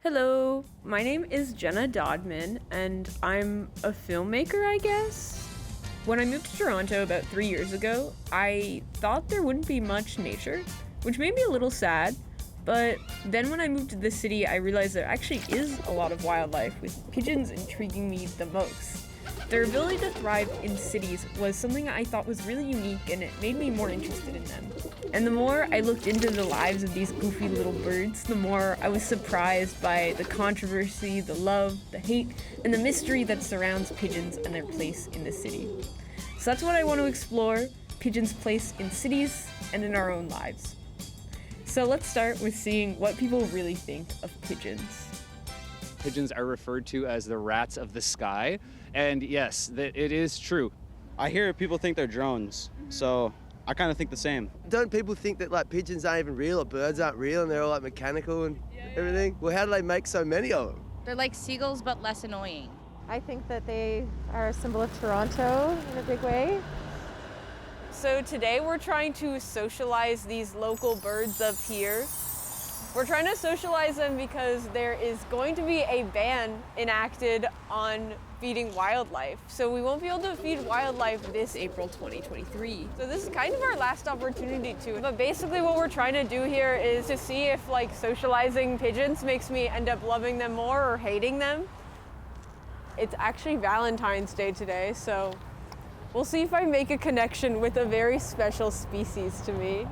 Hello, my name is Jenna Dodman, and I'm a filmmaker, I guess. When I moved to Toronto about 3 years ago, I thought there wouldn't be much nature, which made me a little sad. But then when I moved to the city, I realized there actually is a lot of wildlife, with pigeons intriguing me the most. Their ability to thrive in cities was something I thought was really unique, and it made me more interested in them. And the more I looked into the lives of these goofy little birds, the more I was surprised by the controversy, the love, the hate, and the mystery that surrounds pigeons and their place in the city. So that's what I want to explore, pigeons' place in cities and in our own lives. So let's start with seeing what people really think of pigeons. Pigeons are referred to as the rats of the sky, and yes, it is true. I hear people think they're drones, so I kind of think the same. Don't people think that like pigeons aren't even real or birds aren't real and they're all like mechanical and everything? Well, how do they make so many of them? They're like seagulls, but less annoying. I think that they are a symbol of Toronto in a big way. So today we're trying to socialize these local birds up here. We're trying to socialize them because there is going to be a ban enacted on feeding wildlife. So we won't be able to feed wildlife this April 2023. So this is kind of our last opportunity to. But basically what we're trying to do here is to see if like socializing pigeons makes me end up loving them more or hating them. It's actually Valentine's Day today, so we'll see if I make a connection with a very special species to me.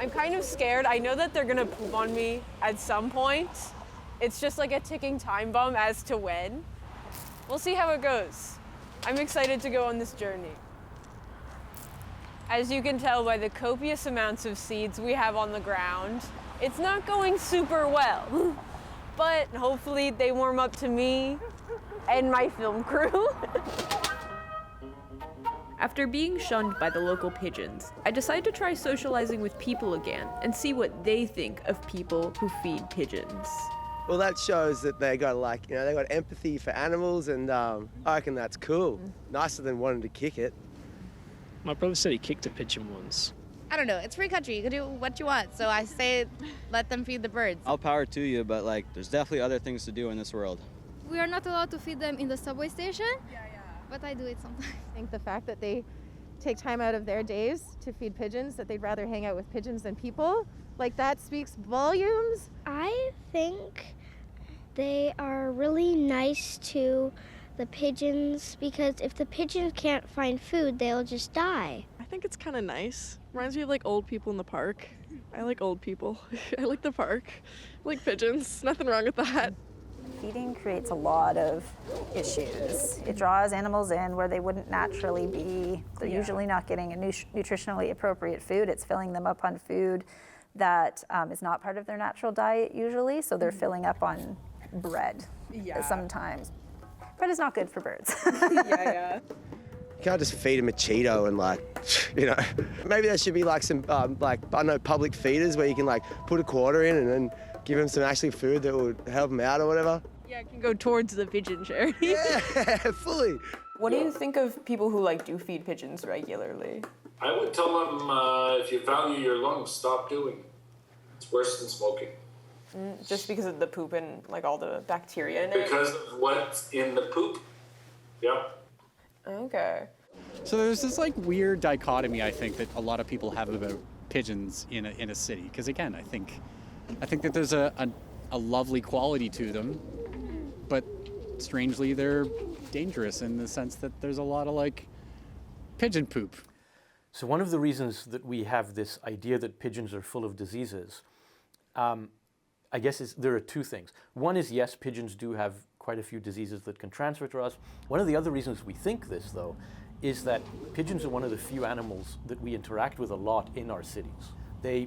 I'm kind of scared. I know that they're gonna poop on me at some point. It's just like a ticking time bomb as to when. We'll see how it goes. I'm excited to go on this journey. As you can tell by the copious amounts of seeds we have on the ground, it's not going super well. But hopefully they warm up to me and my film crew. After being shunned by the local pigeons, I decided to try socializing with people again and see what they think of people who feed pigeons. Well, that shows that they got they got empathy for animals, and I reckon that's cool. Nicer than wanting to kick it. My brother said he kicked a pigeon once. I don't know. It's free country. You can do what you want. So I say let them feed the birds. All power to you, but there's definitely other things to do in this world. We are not allowed to feed them in the subway station, but I do it sometimes. I think the fact that they take time out of their days to feed pigeons, that they'd rather hang out with pigeons than people, that speaks volumes. I think they are really nice to the pigeons because if the pigeons can't find food, they'll just die. I think it's kind of nice. Reminds me of old people in the park. I like old people. I like the park. I like pigeons. Nothing wrong with that. Feeding creates a lot of issues. It draws animals in where they wouldn't naturally be. They're usually not getting a nutritionally appropriate food. It's filling them up on food that is not part of their natural diet usually, so they're filling up on bread sometimes. Bread is not good for birds. You can't just feed them a Cheeto and maybe there should be some I don't know, public feeders where you can put a quarter in and then give them some actually food that would help them out or whatever. Yeah, it can go towards the pigeon charity. Yeah, fully. What do you think of people who do feed pigeons regularly? I would tell them if you value your lungs, stop doing it. It's worse than smoking. Just because of the poop and all the bacteria in it? Because of what's in the poop. Yep. Okay. So there's this weird dichotomy I think that a lot of people have about pigeons in a city. Because again, I think that there's a lovely quality to them, but strangely they're dangerous in the sense that there's a lot of pigeon poop. So one of the reasons that we have this idea that pigeons are full of diseases, I guess there are two things. One is, yes, pigeons do have quite a few diseases that can transfer to us. One of the other reasons we think this, though, is that pigeons are one of the few animals that we interact with a lot in our cities. They,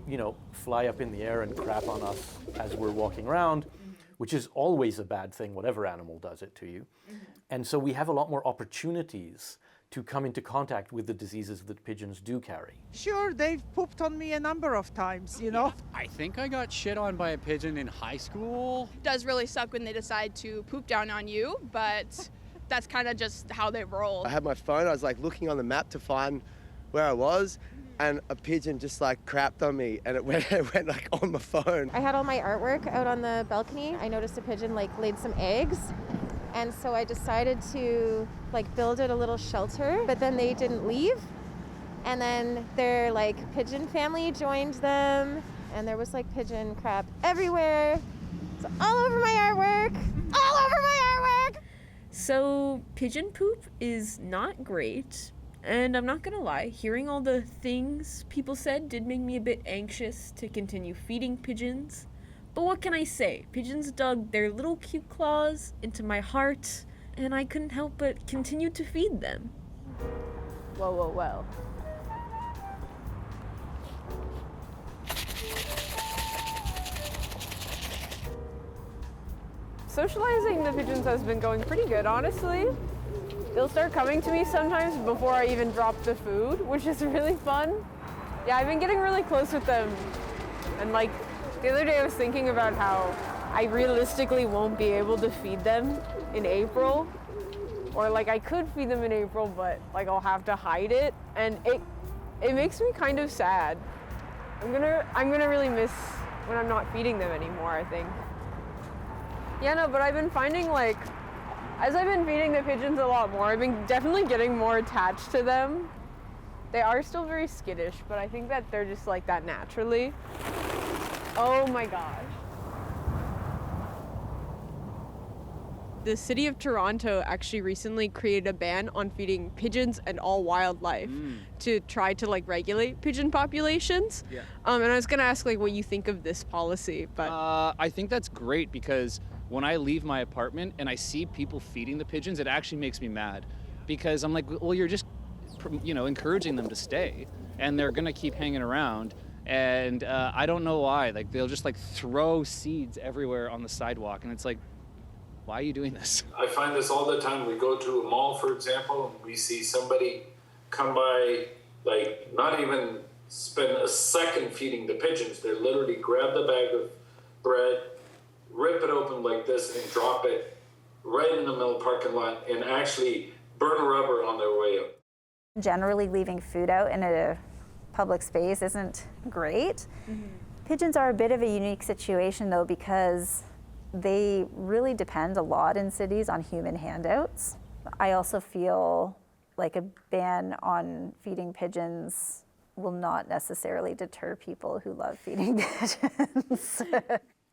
fly up in the air and crap on us as we're walking around, which is always a bad thing, whatever animal does it to you. And so we have a lot more opportunities to come into contact with the diseases that pigeons do carry. Sure, they've pooped on me a number of times, I think I got shit on by a pigeon in high school. It does really suck when they decide to poop down on you, but that's kind of just how they roll. I had my phone, I was looking on the map to find where I was, and a pigeon just like crapped on me, and it went like on my phone. I had all my artwork out on the balcony. I noticed a pigeon like laid some eggs, and so I decided to like build it a little shelter, but then they didn't leave. And then their like pigeon family joined them, and there was like pigeon crap everywhere. So all over my artwork, all over my artwork. So pigeon poop is not great, and I'm not gonna lie, hearing all the things people said did make me a bit anxious to continue feeding pigeons. But what can I say? Pigeons dug their little cute claws into my heart, and I couldn't help but continue to feed them. Whoa, whoa, whoa. Socializing the pigeons has been going pretty good, honestly. They'll start coming to me sometimes before I even drop the food, which is really fun. Yeah, I've been getting really close with them. And like, the other day I was thinking about how I realistically won't be able to feed them in April. Or like I could feed them in April, but like I'll have to hide it. And it makes me kind of sad. I'm gonna really miss when I'm not feeding them anymore, I think. Yeah, no, but I've been finding like, as I've been feeding the pigeons a lot more, I've been definitely getting more attached to them. They are still very skittish, but I think that they're just like that naturally. Oh my gosh. The city of Toronto actually recently created a ban on feeding pigeons and all wildlife to try to like regulate pigeon populations. Yeah. And I was gonna ask like what you think of this policy, but I think that's great because when I leave my apartment and I see people feeding the pigeons, it actually makes me mad because I'm like, well, you're just, encouraging them to stay, and they're gonna keep hanging around. And I don't know why. Like they'll just like throw seeds everywhere on the sidewalk, and it's like, why are you doing this? I find this all the time. We go to a mall, for example, and we see somebody come by, like not even spend a second feeding the pigeons. They literally grab the bag of bread, rip it open like this, and drop it right in the middle of the parking lot and actually burn rubber on their way out. Generally, leaving food out in a public space isn't great. Pigeons are a bit of a unique situation, though, because they really depend a lot in cities on human handouts. I also feel like a ban on feeding pigeons will not necessarily deter people who love feeding pigeons.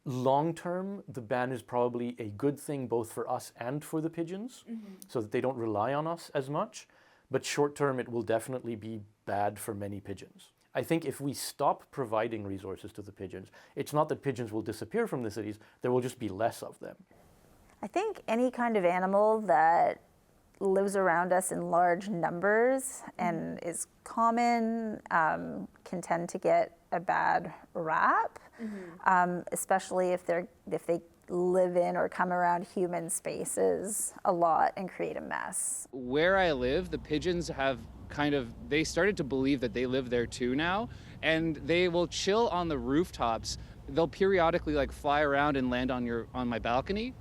Long term, the ban is probably a good thing both for us and for the pigeons, so that they don't rely on us as much. But short term, it will definitely be bad for many pigeons. I think if we stop providing resources to the pigeons, it's not that pigeons will disappear from the cities, there will just be less of them. I think any kind of animal that lives around us in large numbers and is common can tend to get a bad rap, especially if they live in or come around human spaces a lot and create a mess. Where I live, the pigeons have they started to believe that they live there too now, and they will chill on the rooftops. They'll periodically like fly around and land on my balcony.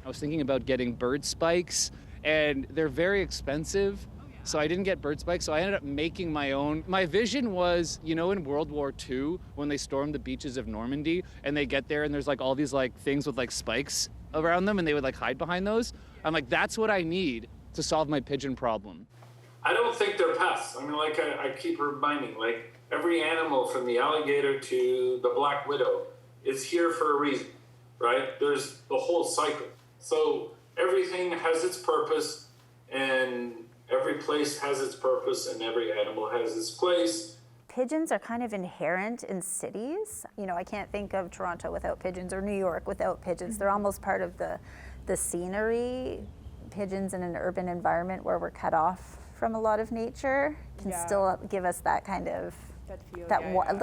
I was thinking about getting bird spikes, and they're very expensive. So I didn't get bird spikes, so I ended up making my own. My vision was, in World War II, when they stormed the beaches of Normandy, and they get there and there's like all these like things with like spikes around them, and they would like hide behind those. I'm like, that's what I need to solve my pigeon problem. I don't think they're pests. I mean, like I keep reminding, like every animal from the alligator to the black widow is here for a reason, right? There's the whole cycle. So everything has its purpose, and every place has its purpose, and every animal has its place. Pigeons are kind of inherent in cities. I can't think of Toronto without pigeons or New York without pigeons. They're almost part of the scenery. Pigeons in an urban environment where we're cut off from a lot of nature can still give us that kind of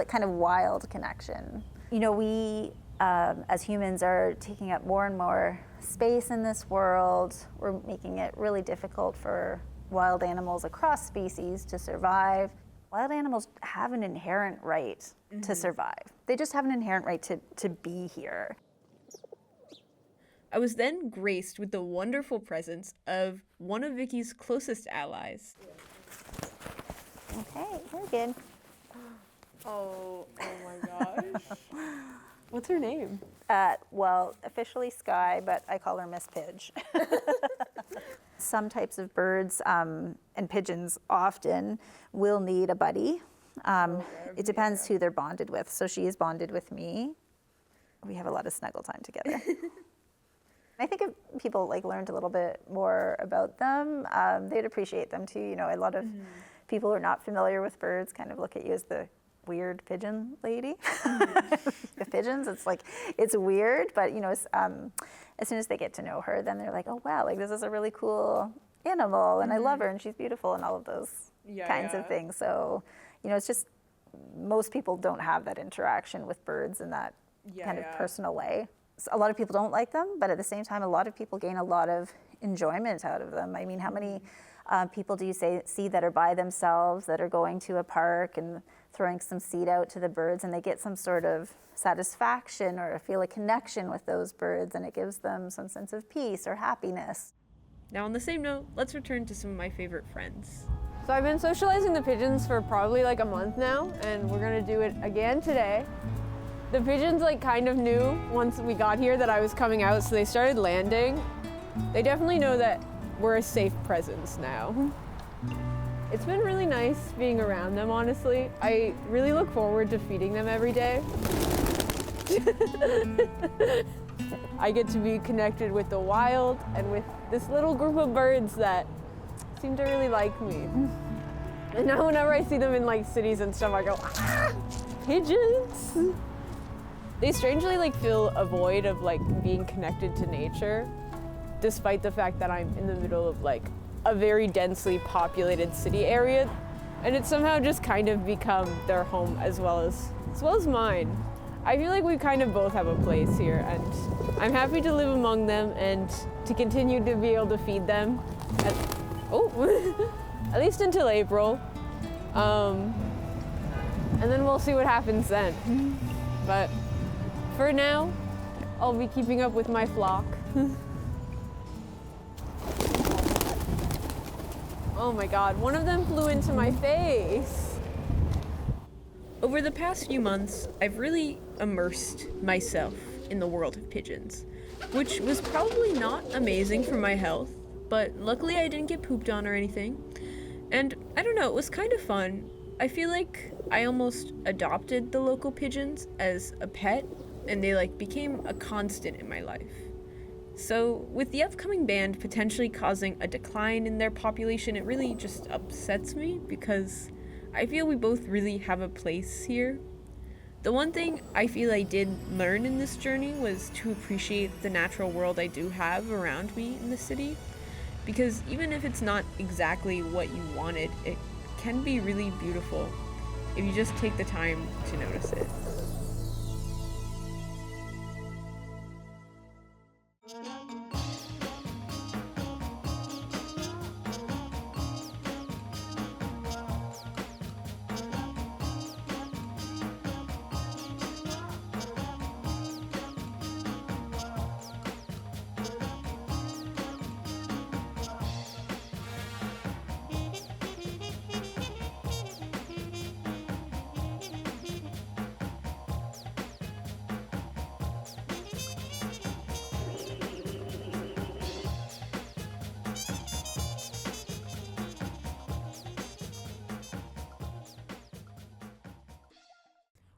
kind of wild connection. We as humans are taking up more and more space in this world. We're making it really difficult for wild animals across species to survive. Wild animals have an inherent right to survive. They just have an inherent right to be here. I was then graced with the wonderful presence of one of Vicky's closest allies. Okay, very good. Oh my gosh. What's her name? Well, officially Sky, but I call her Miss Pidge. Some types of birds and pigeons often will need a buddy. It depends who they're bonded with. So she is bonded with me. We have a lot of snuggle time together. I think if people like learned a little bit more about them, they'd appreciate them too. You know, a lot of people who are not familiar with birds kind of look at you as the weird pigeon lady. The pigeons, it's weird, but you know, as soon as they get to know her, then they're like, oh wow, like this is a really cool animal, and I love her, and she's beautiful, and all of those kinds of things. So, you know, it's just most people don't have that interaction with birds in that kind of personal way. So a lot of people don't like them, but at the same time, a lot of people gain a lot of enjoyment out of them. I mean, how many people do you see that are by themselves, that are going to a park and throwing some seed out to the birds, and they get some sort of satisfaction or feel a connection with those birds, and it gives them some sense of peace or happiness. Now on the same note, let's return to some of my favorite friends. So I've been socializing the pigeons for probably like a month now, and we're gonna do it again today. The pigeons like kind of knew once we got here that I was coming out, so they started landing. They definitely know that we're a safe presence now. It's been really nice being around them, honestly. I really look forward to feeding them every day. I get to be connected with the wild and with this little group of birds that seem to really like me. And now whenever I see them in like cities and stuff, I go, ah, pigeons. They strangely like fill a void of like being connected to nature, despite the fact that I'm in the middle of like a very densely populated city area, and it's somehow just kind of become their home as well as mine. I feel like we kind of both have a place here, and I'm happy to live among them and to continue to be able to feed them at least until April. And then we'll see what happens then. But for now, I'll be keeping up with my flock. Oh my God, one of them flew into my face. Over the past few months, I've really immersed myself in the world of pigeons, which was probably not amazing for my health, but luckily I didn't get pooped on or anything. And I don't know, it was kind of fun. I feel like I almost adopted the local pigeons as a pet, and they like became a constant in my life. So with the upcoming ban potentially causing a decline in their population, it really just upsets me because I feel we both really have a place here. The one thing I feel I did learn in this journey was to appreciate the natural world I do have around me in the city, because even if it's not exactly what you wanted, it can be really beautiful if you just take the time to notice it.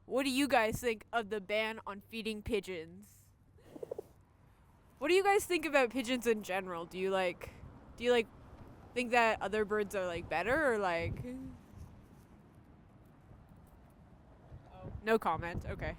What do you guys think of the ban on feeding pigeons? What do you guys think about pigeons in general? Do you think that other birds are like better or like? Oh, no comment. Okay.